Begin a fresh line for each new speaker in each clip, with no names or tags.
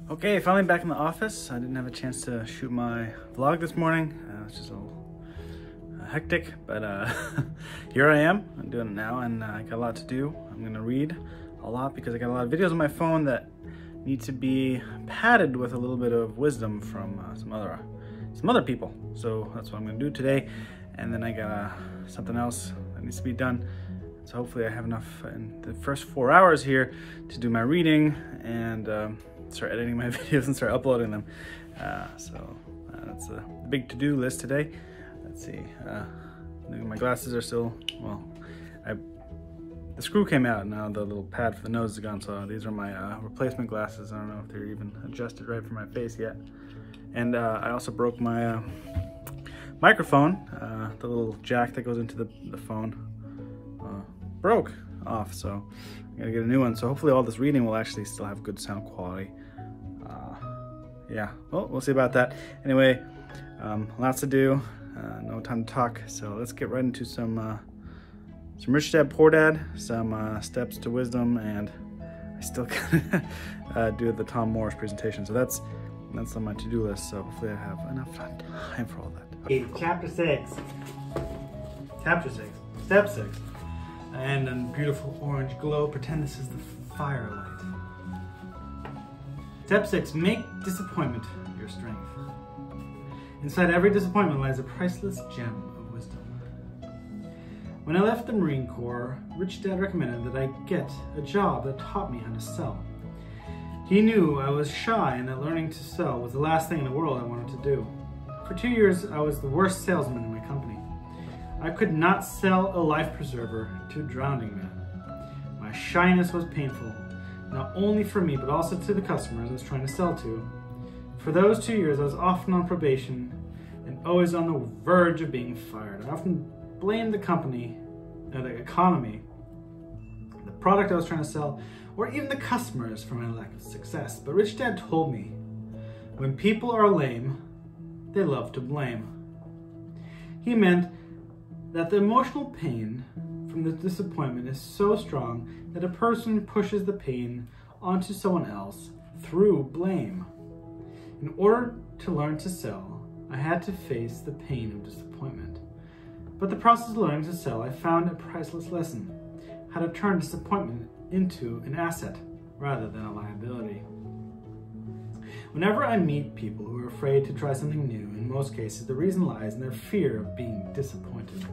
Okay, finally back in the office. I didn't have a chance to shoot my vlog this morning. It's just a little hectic, but here I am. I'm doing it now, and I got a lot to do. I'm gonna read a lot because I got a lot of videos on my phone that need to be padded with a little bit of wisdom from some other people. So that's what I'm gonna do today. And then I got something else that needs to be done. So hopefully I have enough in the first 4 hours here to do my reading and start editing my videos and start uploading them. So that's a big to-do list today. Let's see. My glasses are still, well, the screw came out, now the little pad for the nose is gone, so these are my replacement glasses. I don't know if they're even adjusted right for my face yet. And I also broke my microphone. The little jack that goes into the phone broke off, so I gotta get a new one. So hopefully all this reading will actually still have good sound quality. Yeah, well, we'll see about that. Anyway, lots to do, no time to talk, so let's get right into some Rich Dad, Poor Dad, some steps to wisdom, and I still gotta do the Tom Morris presentation. So that's on my to-do list, so hopefully I have enough time for all that. Okay, Chapter 6. Step 6. And a beautiful orange glow. Pretend this is the firelight. Step 6, make disappointment your strength. Inside every disappointment lies a priceless gem of wisdom. When I left the Marine Corps, Rich Dad recommended that I get a job that taught me how to sell. He knew I was shy and that learning to sell was the last thing in the world I wanted to do. For 2 years, I was the worst salesman in my company. I could not sell a life preserver to a drowning man. My shyness was painful, not only for me, but also to the customers I was trying to sell to. For those 2 years, I was often on probation and always on the verge of being fired. I often blamed the company, the economy, the product I was trying to sell, or even the customers for my lack of success. But Rich Dad told me, when people are lame, they love to blame. He meant that the emotional pain from the disappointment is so strong that a person pushes the pain onto someone else through blame. In order to learn to sell, I had to face the pain of disappointment. But the process of learning to sell, I found a priceless lesson: how to turn disappointment into an asset rather than a liability. Whenever I meet people who are afraid to try something new, in most cases the reason lies in their fear of being disappointed.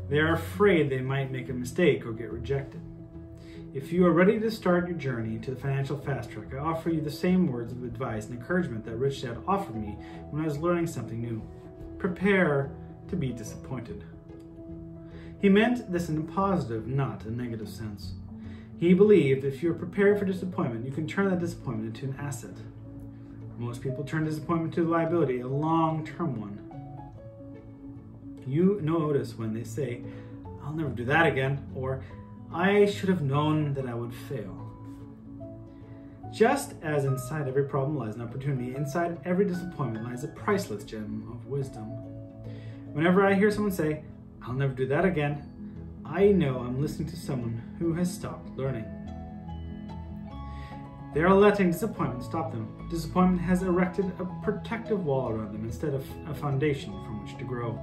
They are afraid they might make a mistake or get rejected. If you are ready to start your journey to the financial fast track, I offer you the same words of advice and encouragement that Rich Dad offered me when I was learning something new. Prepare to be disappointed. He meant this in a positive, not a negative sense. He believed if you're prepared for disappointment, you can turn that disappointment into an asset. Most people turn disappointment to a liability, a long-term one. You notice when they say, "I'll never do that again," or "I should have known that I would fail." Just as inside every problem lies an opportunity, inside every disappointment lies a priceless gem of wisdom. Whenever I hear someone say, "I'll never do that again," I know I'm listening to someone who has stopped learning. They are letting disappointment stop them. Disappointment has erected a protective wall around them instead of a foundation from which to grow.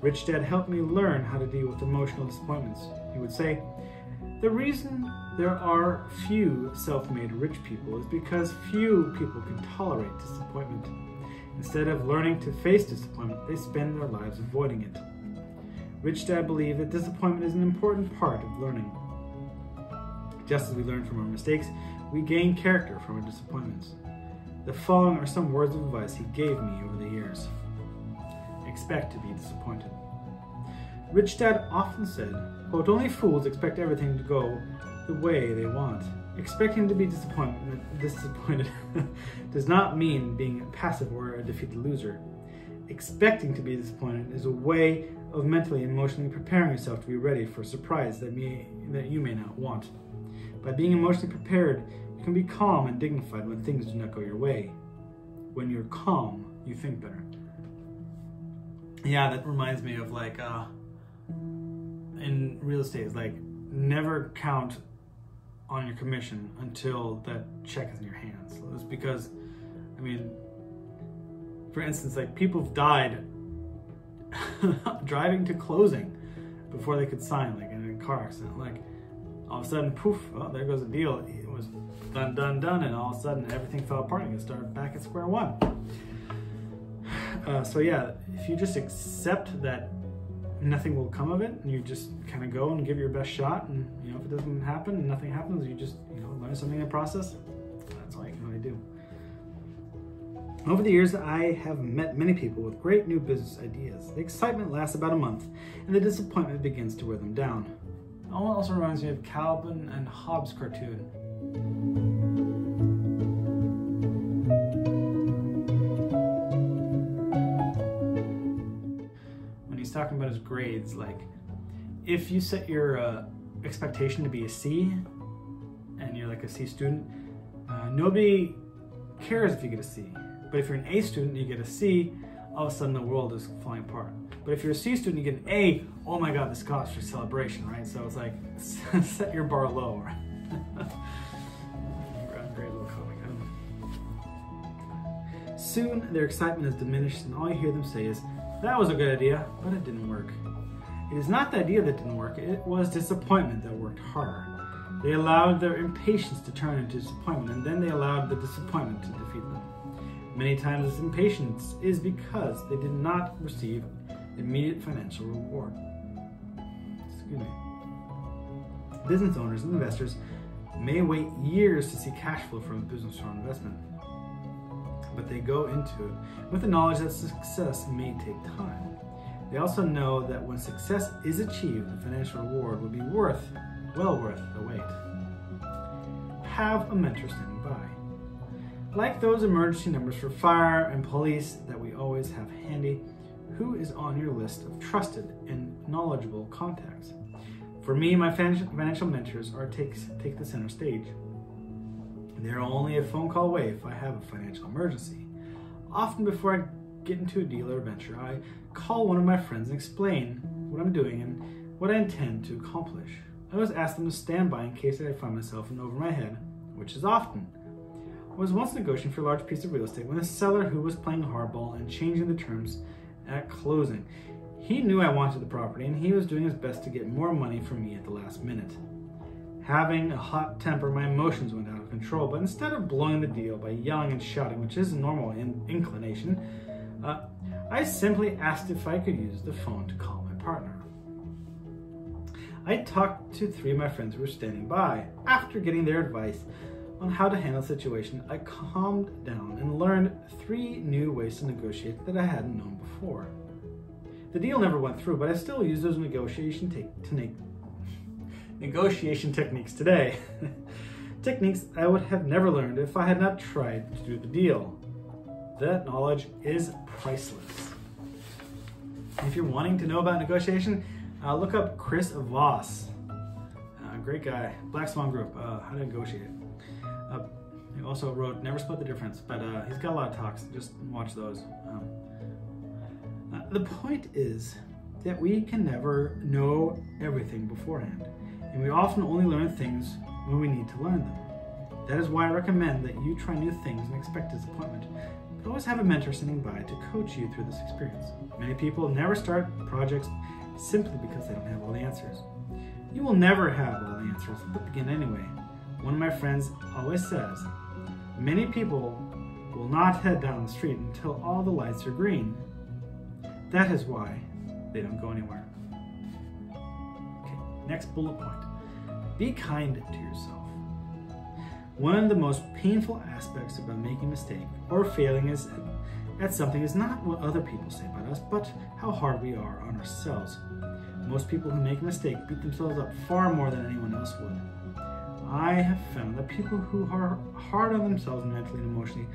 Rich Dad helped me learn how to deal with emotional disappointments. He would say, "The reason there are few self-made rich people is because few people can tolerate disappointment. Instead of learning to face disappointment, they spend their lives avoiding it." Rich Dad believed that disappointment is an important part of learning. Just as we learn from our mistakes, we gain character from our disappointments. The following are some words of advice he gave me over the years. Expect to be disappointed. Rich Dad often said, quote, "Only fools expect everything to go the way they want." Expecting to be disappointed does not mean being passive or a defeated loser. Expecting to be disappointed is a way of mentally and emotionally preparing yourself to be ready for a surprise that you may not want. By being emotionally prepared, you can be calm and dignified when things do not go your way. When you're calm, you think better. Yeah, that reminds me of like in real estate, it's like never count on your commission until that check is in your hands. was because, I mean, for instance, like people have died driving to closing before they could sign, like in a car accident. Like all of a sudden, poof, oh, there goes the deal. It was done, and all of a sudden everything fell apart and you started back at square one. So yeah, if you just accept that nothing will come of it, and you just kind of go and give your best shot, and if it doesn't happen and nothing happens, you just learn something in the process. That's all you can really do. Over the years, I have met many people with great new business ideas. The excitement lasts about a month, and the disappointment begins to wear them down. It also reminds me of Calvin and Hobbes' cartoon. When he's talking about his grades, like if you set your expectation to be a C, and you're like a C student, nobody cares if you get a C. But if you're an A student and you get a C, all of a sudden the world is falling apart. But if you're a C student and you get an A, oh my God, this calls for celebration, right? So it's like, set your bar low. Right? Great little comic. Soon their excitement is diminished and all you hear them say is, that was a good idea, but it didn't work. It is not the idea that didn't work, it was disappointment that worked harder. They allowed their impatience to turn into disappointment, and then they allowed the disappointment to defeat them. Many times this impatience is because they did not receive immediate financial reward. Excuse me. Business owners and investors may wait years to see cash flow from a business or investment, but they go into it with the knowledge that success may take time. They also know that when success is achieved, the financial reward will be well worth the wait. Have a mentor standing by. Like those emergency numbers for fire and police that we always have handy, who is on your list of trusted and knowledgeable contacts? For me, my financial mentors take the center stage. They're only a phone call away if I have a financial emergency. Often before I get into a deal or venture, I call one of my friends and explain what I'm doing and what I intend to accomplish. I always ask them to stand by in case I find myself in over my head, which is often. I was once negotiating for a large piece of real estate when a seller who was playing hardball and changing the terms at closing. He knew I wanted the property and he was doing his best to get more money from me at the last minute. Having a hot temper, my emotions went out of control, but instead of blowing the deal by yelling and shouting, which is a normal inclination, I simply asked if I could use the phone to call my partner. I talked to 3 of my friends who were standing by. After getting their advice on how to handle the situation, I calmed down and learned 3 new ways to negotiate that I hadn't known before. The deal never went through, but I still use those negotiation techniques today. Techniques I would have never learned if I had not tried to do the deal. That knowledge is priceless. If you're wanting to know about negotiation, look up Chris Voss. Great guy, Black Swan Group, how to negotiate. He also wrote Never Split the Difference, but he's got a lot of talks. Just watch those. The point is that we can never know everything beforehand, and we often only learn things when we need to learn them. That is why I recommend that you try new things and expect disappointment, but always have a mentor standing by to coach you through this experience. Many people never start projects simply because they don't have all the answers. You will never have all the answers, but begin anyway. One of my friends always says, many people will not head down the street until all the lights are green. That is why they don't go anywhere. Okay, next bullet point. Be kind to yourself. One of the most painful aspects about making a mistake or failing at something is not what other people say about us, but how hard we are on ourselves. Most people who make a mistake beat themselves up far more than anyone else would. I have found that people who are hard on themselves mentally and emotionally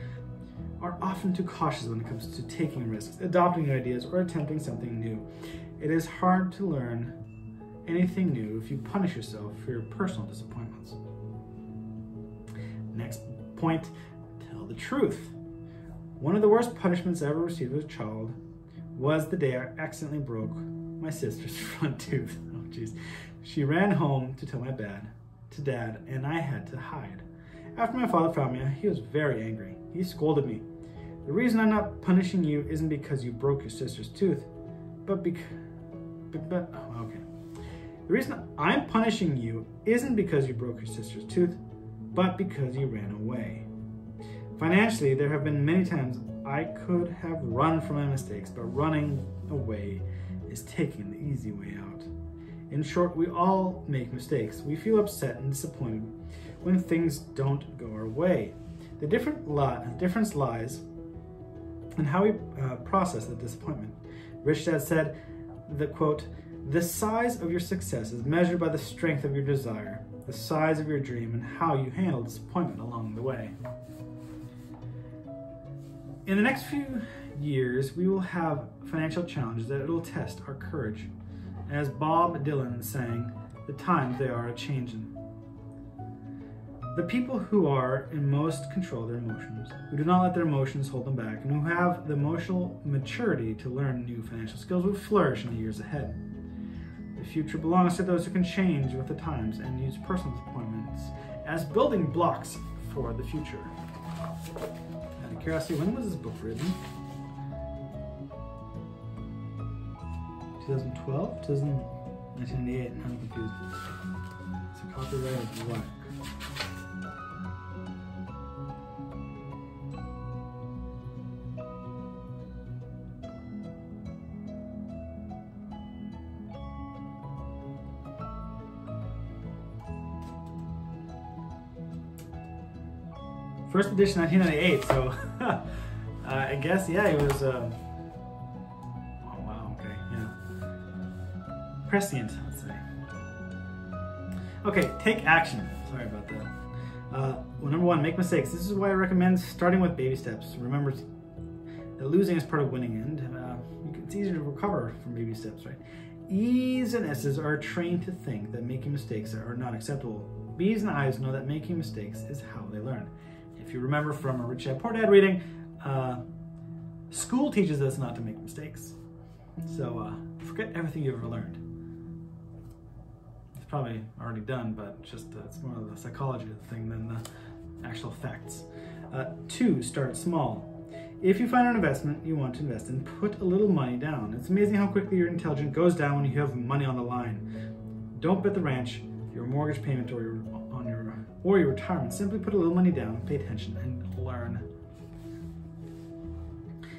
are often too cautious when it comes to taking risks, adopting new ideas, or attempting something new. It is hard to learn anything new if you punish yourself for your personal disappointments. Next point, tell the truth. One of the worst punishments I ever received as a child was the day I accidentally broke my sister's front tooth. Oh jeez. She ran home to tell my dad, and I had to hide. After my father found me, he was very angry. He scolded me. The reason I'm not punishing you isn't because you broke your sister's tooth, but because... okay. The reason I'm punishing you isn't because you broke your sister's tooth, but because you ran away. Financially, there have been many times I could have run from my mistakes, but running away is taking the easy way out. In short, we all make mistakes. We feel upset and disappointed when things don't go our way. The difference lies in how we process the disappointment. Rich Dad said that, quote, "The size of your success is measured by the strength of your desire, the size of your dream, and how you handle disappointment along the way." In the next few years, we will have financial challenges that will test our courage. As Bob Dylan sang, "The times they are a-changin'." The people who are in most control of their emotions, who do not let their emotions hold them back, and who have the emotional maturity to learn new financial skills will flourish in the years ahead. The future belongs to those who can change with the times and use personal disappointments as building blocks for the future. Out of curiosity, when was this book written? 2012? 1998, I'm confused. It's a copyright of what? First edition, 1998, so I guess, yeah, it was, oh wow, okay, yeah. Prescient, let's say. Okay, take action. Sorry about that. Well, number one, make mistakes. This is why I recommend starting with baby steps. Remember that losing is part of winning, and it's easier to recover from baby steps, right? E's and S's are trained to think that making mistakes are not acceptable. B's and I's know that making mistakes is how they learn. If you remember from a Rich Dad Poor Dad reading, school teaches us not to make mistakes. So forget everything you've ever learned. It's probably already done, but it's more of the psychology of the thing than the actual facts. 2, start small. If you find an investment you want to invest in, put a little money down. It's amazing how quickly your intelligence goes down when you have money on the line. Don't bet the ranch, your mortgage payment, or your retirement. Simply put a little money down, pay attention, and learn.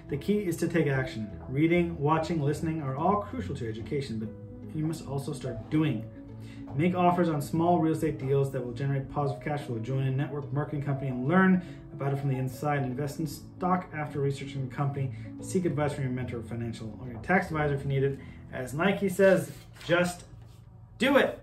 The key is to take action. Reading, watching, listening are all crucial to education, but you must also start doing. Make offers on small real estate deals that will generate positive cash flow. Join a network marketing company and learn about it from the inside. Invest in stock after researching the company. Seek advice from your mentor, financial, or your tax advisor if you need it. As Nike says, just do it.